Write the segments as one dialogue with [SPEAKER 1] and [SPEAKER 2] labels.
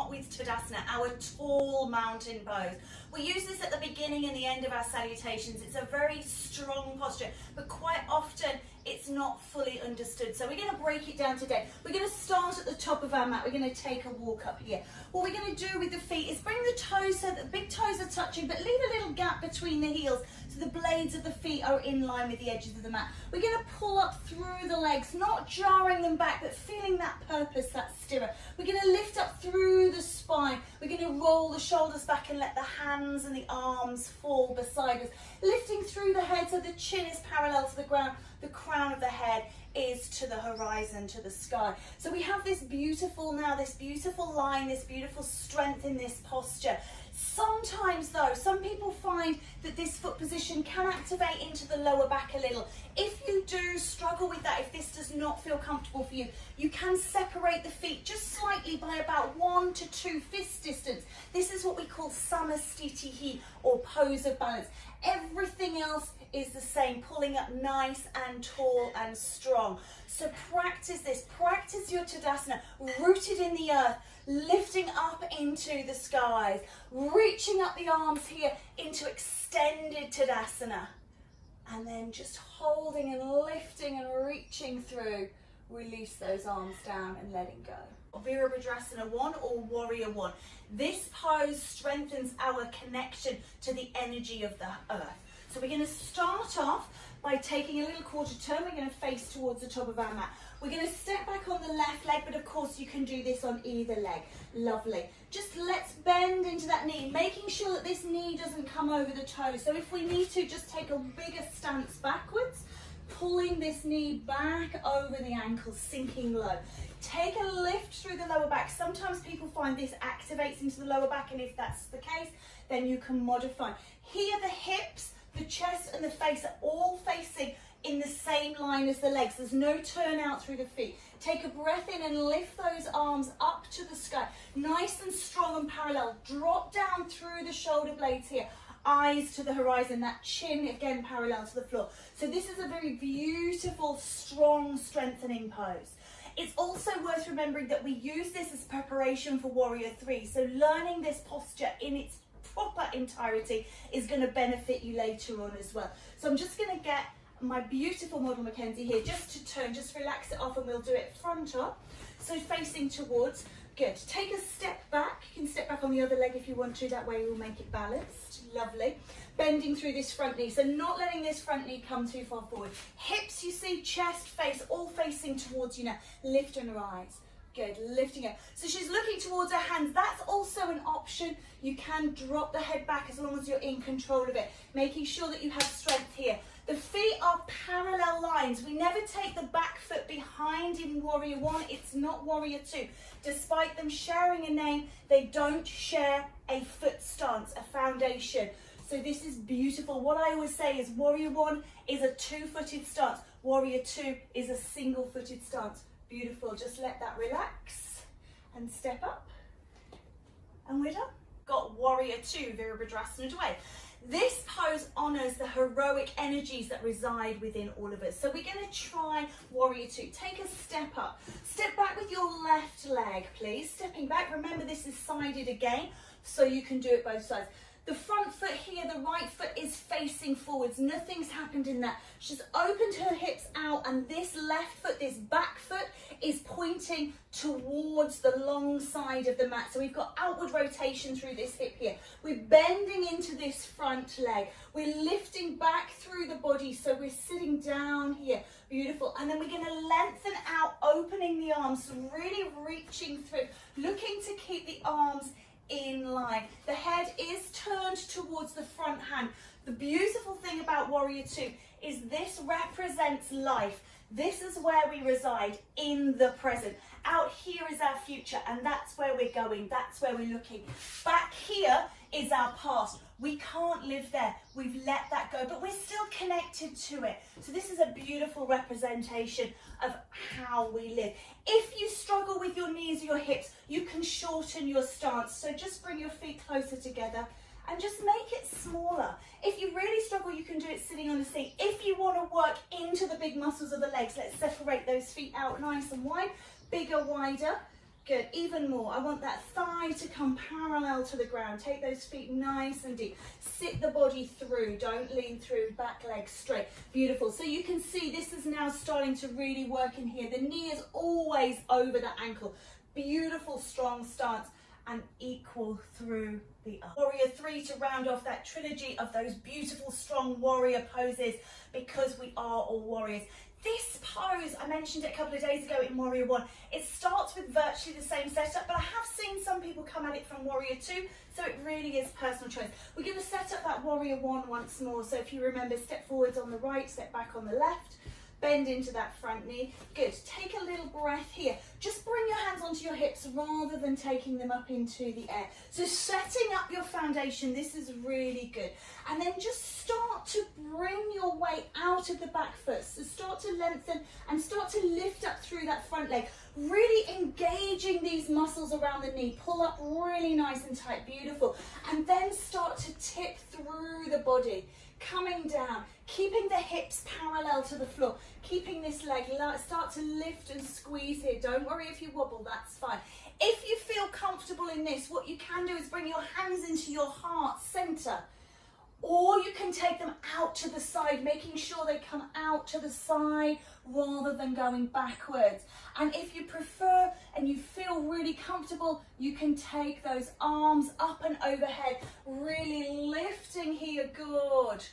[SPEAKER 1] start with Tadasana, our tall mountain pose. We use this at the beginning and the end of our salutations. It's a very strong posture, but quite often it's not fully understood. So we're going to break it down today. We're going to start at the top of our mat. We're going to take a walk up here. What we're going to do with the feet is bring the toes so that the big toes are touching, but leave a little gap between the heels so the blades of the feet are in line with the edges of the mat. We're going to pull up through the legs, not jarring them back, but feeling that purpose, that stirrup. We're going to lift up through the spine. We're going to roll the shoulders back and let the hands and the arms fall beside us. Lifting through the head so the chin is parallel to the ground. The crown of the head is to the horizon, to the sky. So we have this beautiful line, this beautiful strength in this posture. Sometimes though, some people find that this foot position can activate into the lower back a little. If you do struggle with that, if this does not feel comfortable for you, you can separate the feet just slightly by about 1 to 2 fist distance. This is what we call samastitihi, or pose of balance. Everything else is the same, pulling up nice and tall and strong. So practice this, practice your Tadasana, rooted in the earth, lifting up into the skies, reaching up the arms here into extended Tadasana, and then just holding and lifting and reaching through. Release those arms down and letting go. Virabhadrasana 1 or Warrior 1. This pose strengthens our connection to the energy of the earth. So we're going to start off by taking a little quarter turn. We're going to face towards the top of our mat. We're going to step back on the left leg, but of course you can do this on either leg. Lovely. Just let's bend into that knee, making sure that this knee doesn't come over the toes. So if we need to, just take a bigger stance backwards, pulling this knee back over the ankle, sinking low. Take a lift through the lower back. Sometimes people find this activates into the lower back, and if that's the case, then you can modify. Here the hips, the chest and the face are all facing in the same line as the legs. There's no turn out through the feet. Take a breath in and lift those arms up to the sky. Nice and strong and parallel. Drop down through the shoulder blades here. Eyes to the horizon, that chin again parallel to the floor. So this is a very beautiful, strong, strengthening pose. It's also worth remembering that we use this as preparation for Warrior 3. So learning this posture in its proper entirety is going to benefit you later on as well. So I'm just going to get my beautiful model Makenzie here just to turn, just relax it off, and we'll do it front up. So facing towards. Good. Take a step back. You can step back on the other leg if you want to. That way we'll make it balanced. Lovely. Bending through this front knee. So not letting this front knee come too far forward. Hips, you see, chest, face, all facing towards you now. Lift and rise. Good. Lifting it. So she's looking towards her hands. That's also an option. You can drop the head back as long as you're in control of it. Making sure that you have strength here. The feet are parallel lines. We never take the back foot behind in Warrior 1. It's not Warrior 2. Despite them sharing a name, they don't share a foot stance, a foundation. So this is beautiful. What I always say is Warrior 1 is a 2-footed stance. Warrior 2 is a single-footed stance. Beautiful. Just let that relax and step up. And we're done. Got Warrior 2, Virabhadrasana away. This pose honours the heroic energies that reside within all of us. So we're going to try Warrior 2. Take a step up. Step back with your left leg, please. Stepping back. Remember, this is sided again, so you can do it both sides. The front foot here, the right foot is facing forwards. Nothing's happened in that. She's opened her hips out, and this left foot, this back foot, is pointing towards the long side of the mat. So we've got outward rotation through this hip here. We're bending into this front leg. We're lifting back through the body, so we're sitting down here. Beautiful. And then we're going to lengthen out, opening the arms, so really reaching through, looking to keep the arms in line. The head is turned towards the front hand. The beautiful thing about Warrior 2 is this represents life. This is where we reside, in the present. Out here is our future, and that's where we're going. That's where we're looking. Back here is our past. We can't live there. We've let that go, but we're still connected to it. So this is a beautiful representation of how we live. If you struggle with your knees or your hips, you can shorten your stance. So just bring your feet closer together and just make it smaller. If you really struggle, you can do it sitting on the seat. If you want to work into the big muscles of the legs, let's separate those feet out nice and wide, bigger, wider. Good, even more. I want that thigh to come parallel to the ground. Take those feet nice and deep. Sit the body through, don't lean through, back leg straight. Beautiful. So you can see this is now starting to really work in here. The knee is always over the ankle. Beautiful, strong stance, and equal through the arm. Warrior 3 to round off that trilogy of those beautiful, strong warrior poses, because we are all warriors. This pose, I mentioned it a couple of days ago in Warrior 1, it starts with virtually the same setup, but I have seen some people come at it from Warrior 2, so it really is personal choice. We're going to set up that Warrior 1 once more, so if you remember, step forwards on the right, step back on the left, bend into that front knee. Good, take a little breath here. Just bring your hands onto your hips rather than taking them up into the air. So setting up your foundation, this is really good. And then just start to bring your weight out of the back foot. So start to lengthen and start to lift up through that front leg. Really engaging these muscles around the knee. Pull up really nice and tight, beautiful. And then start to tip through the body. Coming down, keeping the hips parallel to the floor, keeping this leg, start to lift and squeeze here. Don't worry if you wobble, that's fine. If you feel comfortable in this, what you can do is bring your hands into your heart center, or you can take them out to the side, making sure they come out to the side rather than going backwards. And if you prefer and you feel really comfortable, you can take those arms up and overhead, really lifting here. Good.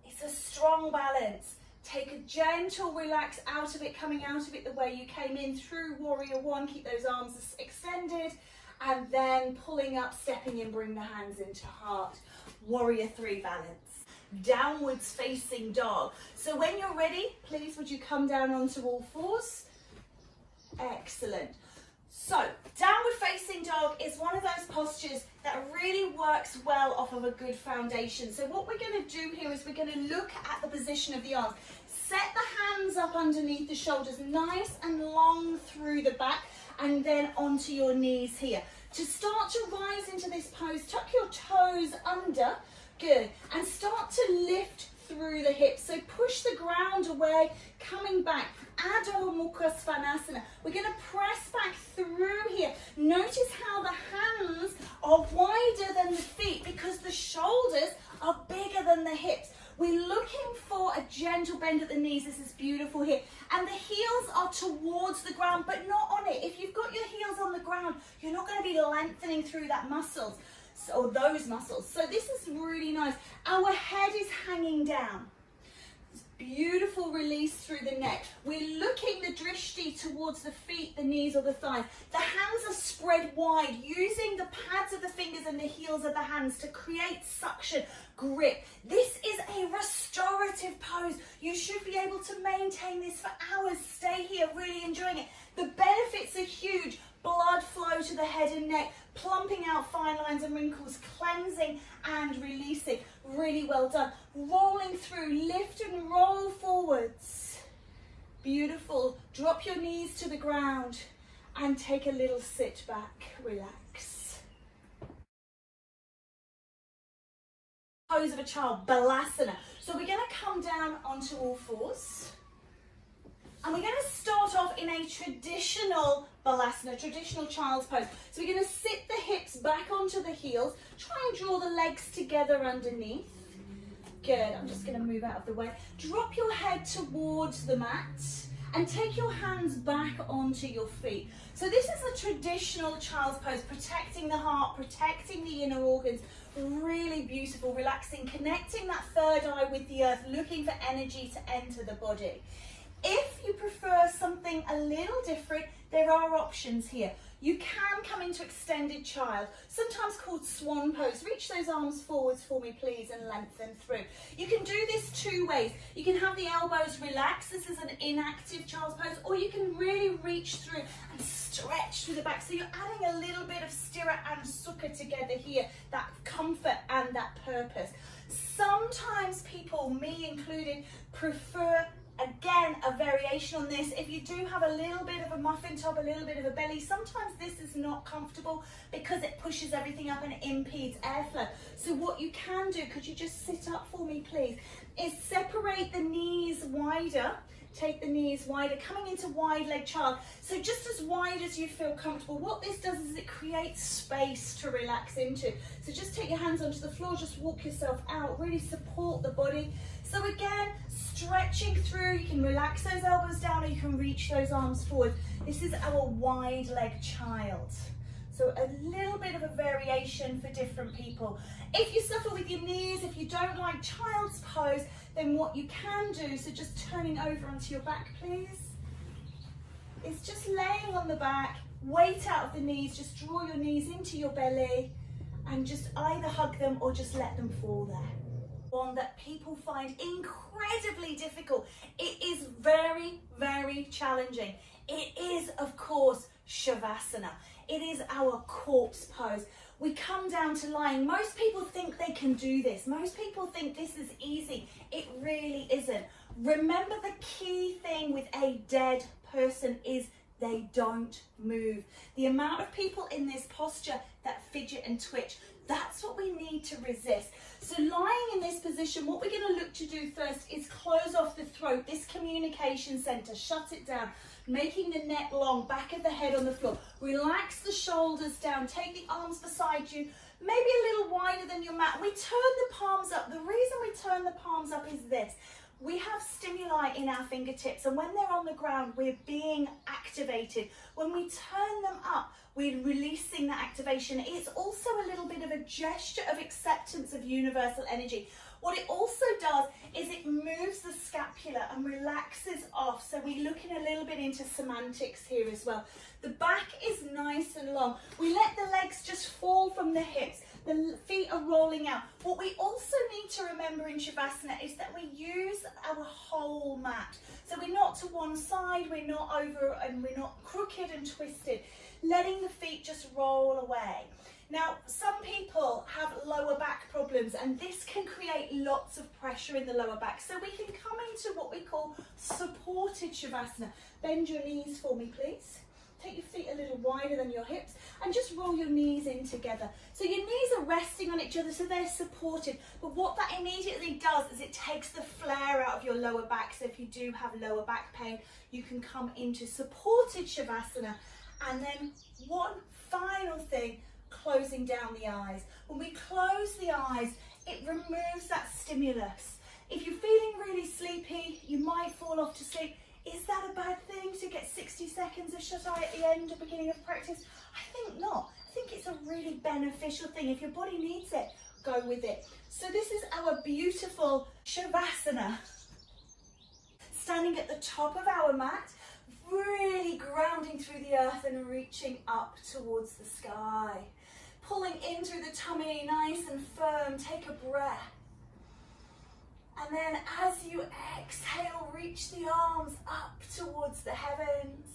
[SPEAKER 1] It's a strong balance. Take a gentle relax out of it, coming out of it the way you came in through Warrior 1. Keep those arms extended, and then pulling up, stepping in, bring the hands into heart. Warrior 3 balance. Downwards facing dog. So when you're ready, please would you come down onto all fours? Excellent. So downward facing dog is one of those postures that really works well off of a good foundation. So what we're going to do here is we're going to look at the position of the arms. Set the hands up underneath the shoulders, nice and long through the back, and then onto your knees here. To start to rise into this pose, tuck your toes under, good, and start to lift through the hips. So push the ground away, coming back, Adho Mukha Svanasana. We're going to press back through here. Notice how the hands are wider than the feet because the shoulders are bigger than the hips. We're looking for a gentle bend at the knees. This is beautiful here. And the heels are towards the ground, but not on it. If you've got your heels on the ground, you're not going to be lengthening through that muscles, or those muscles. So this is really nice. Our head is hanging down. Beautiful release through the neck. We're looking the drishti towards the feet, the knees or the thighs. The hands are spread wide, using the pads of the fingers and the heels of the hands to create suction, grip. This is a restorative pose. You should be able to maintain this for hours. Stay here, really enjoying it. The benefits are huge. Blood flow to the head and neck, plumping out fine lines and wrinkles, cleansing and releasing. Really well done. Rolling through, lift and roll forwards. Beautiful. Drop your knees to the ground and take a little sit back, relax. Pose of a child, Balasana. So we're going to come down onto all fours. And we're going to start off in a traditional Balasana, traditional child's pose. So we're going to sit the hips back onto the heels. Try and draw the legs together underneath. Good. I'm just going to move out of the way. Drop your head towards the mat and take your hands back onto your feet. So this is a traditional child's pose, protecting the heart, protecting the inner organs. Really beautiful, relaxing, connecting that third eye with the earth, looking for energy to enter the body. If you prefer something a little different, there are options here. You can come into extended child, sometimes called swan pose. Reach those arms forwards for me, please, and lengthen through. You can do this two ways. You can have the elbows relaxed. This is an inactive child's pose, or you can really reach through and stretch through the back. So you're adding a little bit of stira and sukha together here, that comfort and that purpose. Sometimes people, me included, prefer again a variation on this. If you do have a little bit of a muffin top, a little bit of a belly, sometimes this is not comfortable because it pushes everything up and it impedes airflow. So what you can do, could you just sit up for me please, is separate the knees wider, Take the knees wider, coming into wide leg child. So just as wide as you feel comfortable. What this does is it creates space to relax into. So just take your hands onto the floor, just walk yourself out, really support the body. So again, stretching through, you can relax those elbows down or you can reach those arms forward. This is our wide leg child. So a little bit of a variation for different people. If you suffer with your knees, if you don't like child's pose, then what you can do, so just turning over onto your back, please, is just laying on the back, weight out of the knees, just draw your knees into your belly and just either hug them or just let them fall there. One that people find incredibly difficult. It is very, very challenging. It is, of course, Shavasana. It is our corpse pose. We come down to lying. Most people think they can do this. Most people think this is easy. It really isn't. Remember, the key thing with a dead person is they don't move. The amount of people in this posture that fidget and twitch, that's what we need to resist. So lying in this position, what we're going to look to do first is close off the throat, this communication center, shut it down, making the neck long, back of the head on the floor. Relax the shoulders down, take the arms beside you, maybe a little wider than your mat. We turn the palms up. The reason we turn the palms up is this. We have stimuli in our fingertips, and when they're on the ground, we're being activated. When we turn them up, we're releasing that activation. It's also a little bit of a gesture of acceptance of universal energy. What it also does is it moves the scapula and relaxes off. So we're looking a little bit into semantics here as well. The back is nice and long. We let the legs just fall from the hips. The feet are rolling out. What we also need to remember in Shavasana is that we use our whole mat. So we're not to one side, we're not over, and we're not crooked and twisted. Letting the feet just roll away. Now, some people have lower back problems, and this can create lots of pressure in the lower back. So we can come into what we call supported Shavasana. Bend your knees for me, please. Take your feet a little wider than your hips and just roll your knees in together. So your knees are resting on each other, so they're supported. But what that immediately does is it takes the flare out of your lower back. So if you do have lower back pain, you can come into supported Shavasana. And then one final thing, closing down the eyes. When we close the eyes, it removes that stimulus. If you're feeling really sleepy, you might fall off to sleep. Is that a bad thing to get 60 seconds of shut-eye at the end or beginning of practice? I think not. I think it's a really beneficial thing. If your body needs it, go with it. So this is our beautiful Shavasana. Standing at the top of our mat, really grounding through the earth and reaching up towards the sky. Pulling in through the tummy, nice and firm. Take a breath. And then as you exhale, reach the arms up towards the heavens.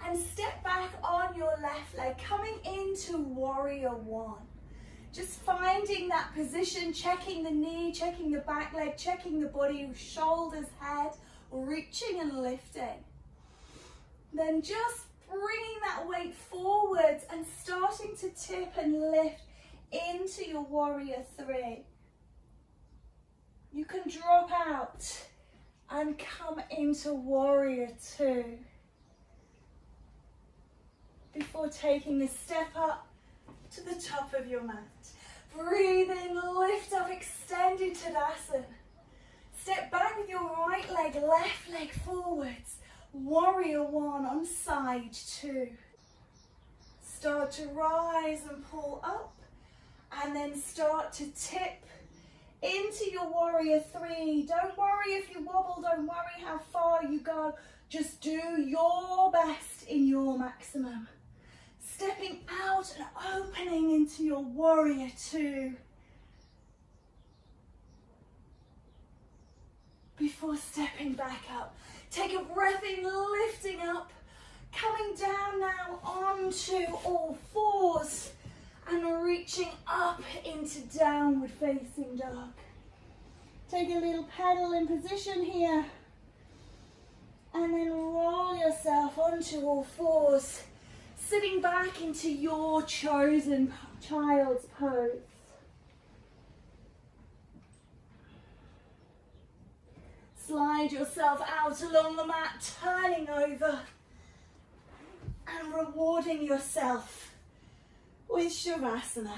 [SPEAKER 1] And step back on your left leg, coming into warrior one. Just finding that position, checking the knee, checking the back leg, checking the body, shoulders, head, reaching and lifting. Then just bringing that weight forwards and starting to tip and lift into your warrior three. You can drop out and come into warrior two before taking this step up to the top of your mat. Breathe in, lift up, extended Tadasana. Step back with your right leg, left leg forwards. Warrior one on side two. Start to rise and pull up, and then start to tip into your warrior three. Don't worry if you wobble, don't worry how far you go. Just do your best in your maximum. Stepping out and opening into your warrior two. Before stepping back up. Take a breath in, lifting up, coming down now onto all fours and reaching up into downward facing dog. Take a little pedal in position here and then roll yourself onto all fours, sitting back into your chosen child's pose. Slide find yourself out along the mat, turning over and rewarding yourself with Shavasana.